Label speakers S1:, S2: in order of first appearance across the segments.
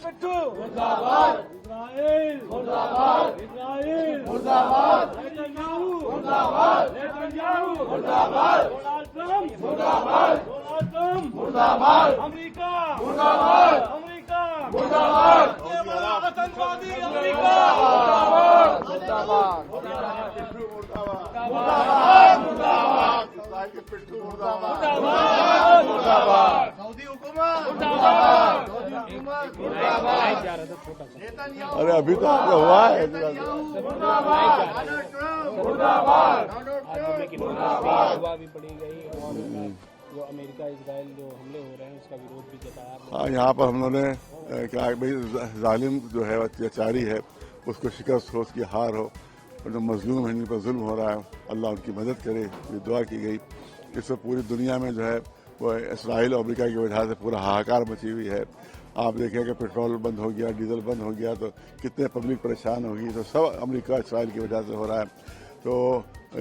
S1: पिट्ठू मुर्दाबाद, इजराइल मुर्दाबाद, इजराइल मुर्दाबाद, नेतन्याहू मुर्दाबाद, नेतन्याहू मुर्दाबाद, डोनाल्ड ट्रम्प मुर्दाबाद, डोनाल्ड ट्रम्प मुर्दाबाद, अमेरिका मुर्दाबाद, अमेरिका मुर्दाबाद, ये बड़ा आतंकवादी अमेरिका मुर्दाबाद, मुर्दाबाद, पिट्ठू मुर्दाबाद, मुर्दाबाद, इजराइल के पिट्ठू मुर्दाबाद, मुर्दाबाद, सऊदी हुकूमत मुर्दाबाद, सऊदी हुकूमत मुर्दाबाद, अरे अभी तो आपका हुआ है मुर्दाबाद,
S2: दुआ भी पड़ी गई और जो अमेरिका इजराइल जो हमले हो रहे हैं उसका विरोध भी जताया।
S3: हाँ, यहाँ पर हम लोगों ने क्या भाई जालिम जो है अत्याचारी है उसको शिकस्त हो, उसकी हार हो, और जो मजलूम है जिन पर जुल्म हो रहा है अल्लाह उनकी मदद करे, ये दुआ की गई। इससे पूरी दुनिया में जो है वो इसराइल और अमेरिका की वजह से पूरा हाहाकार मची हुई है। आप देखें कि पेट्रोल बंद हो गया, डीजल बंद हो गया तो कितने पब्लिक परेशान होगी, तो सब अमेरिका इसराइल की वजह से हो रहा है। तो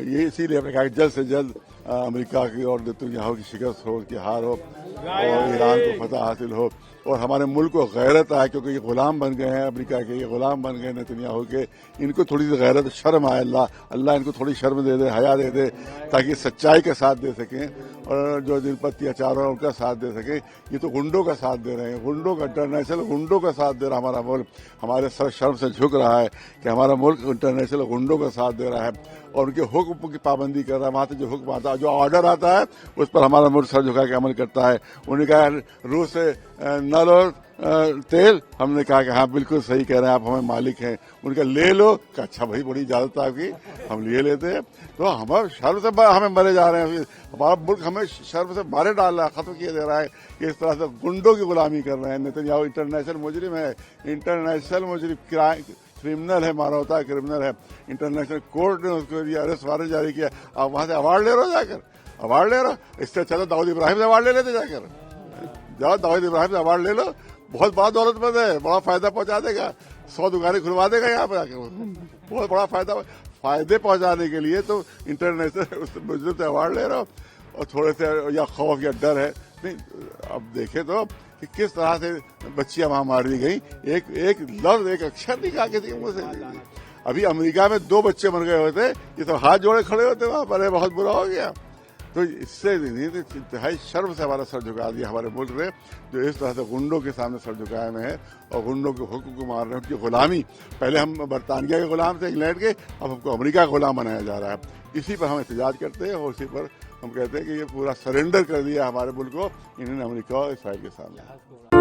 S3: ये इसीलिए हमने कहा कि जल्द से जल्द अमेरिका की और नेतन्याहू की शिकस्त हो, उसकी हार हो और ईरान को फतह हासिल हो और हमारे मुल्क को गैरत आए, क्योंकि ये गुलाम बन गए हैं अमेरिका के, ये गुलाम बन गए नेतन्याहू के। इनको थोड़ी सी गैरत शर्म आए, अल्लाह इनको थोड़ी शर्म दे दे, हया दे दे, ताकि सच्चाई का साथ दे सकें और जो जिन पर अत्याचार हो उनका साथ दे सकें। ये तो गुंडों का साथ दे रहे हैं, गुंडों का, इंटरनेशनल गुंडों का साथ दे रहा है हमारा मुल्क। हमारे सर शर्म से झुक रहा है कि हमारा मुल्क इंटरनेशनल गुंडों का साथ दे रहा है और उनके हुक्म की पाबंदी कर रहा है। वहां से जो हुक्म आता है, जो ऑर्डर आता है उस पर हमारा मुल्क सर झुका के अमल करता है। उन्होंने कहा रूस से न लो तेल, हमने कहा कि हाँ बिल्कुल सही कह रहे हैं आप, हमें मालिक हैं। उनका ले लो, अच्छा भाई बड़ी इजाजत आपकी, हम लिए लेते हैं। तो हमारे शर्म से हमें मरे जा रहे हैं, हमारा मुल्क हमें शर्म से मारे डाल रहा है, खत्म किया दे रहा है कि इस तरह से गुंडों की गुलामी कर रहे हैं। नेतन्याहू इंटरनेशनल मुजरिम है, इंटरनेशनल मुजरिम, क्रिमिनल है, मानवता क्रिमिनल है। इंटरनेशनल कोर्ट ने उसको अरेस्ट वारंट जारी किया। आप वहां से अवार्ड ले रहे हो, जाकर अवार्ड ले रहे हो। इससे अच्छा दाऊद इब्राहिम से अवार्ड ले लेते, जाकर जाओ दाऊद इब्राहिम से अवार्ड ले लो, बहुत बड़ा दौलतमंद है, बड़ा फायदा पहुंचा देगा, 100 दुकानें खुलवा देगा यहाँ पे आके, बहुत बड़ा फायदे पहुंचाने के लिए तो इंटरनेशनल मुजरिम से अवार्ड ले रहे हो। और थोड़े से या खौफ या डर है नहीं। अब देखे तो कि किस तरह से बच्चियां वहां मार दी गई, एक लफ्ज, एक अक्षर नहीं कहा किसी के मुंह से। अभी अमेरिका में 2 बच्चे मर गए होते, ये तो हाथ जोड़े खड़े होते वहां पर, बहुत बुरा हो गया। तो इससे इंतहाई शर्म से हमारा सर झुका दिया हमारे मुल्क ने, जो इस तरह से गुंडों के सामने सर झुकाए में है और गुंडों के हुक्म को मार रहे हैं, उनकी गुलामी। पहले हम बरतानिया के गुलाम थे, इंग्लैंड के, अब हमको अमेरिका का गुलाम बनाया जा रहा है। इसी पर हम एहतजाज करते हैं और इसी पर हम कहते हैं कि ये पूरा सरेंडर कर दिया हमारे मुल्क को इन्होंने अमेरिका और इसराइल के सामने।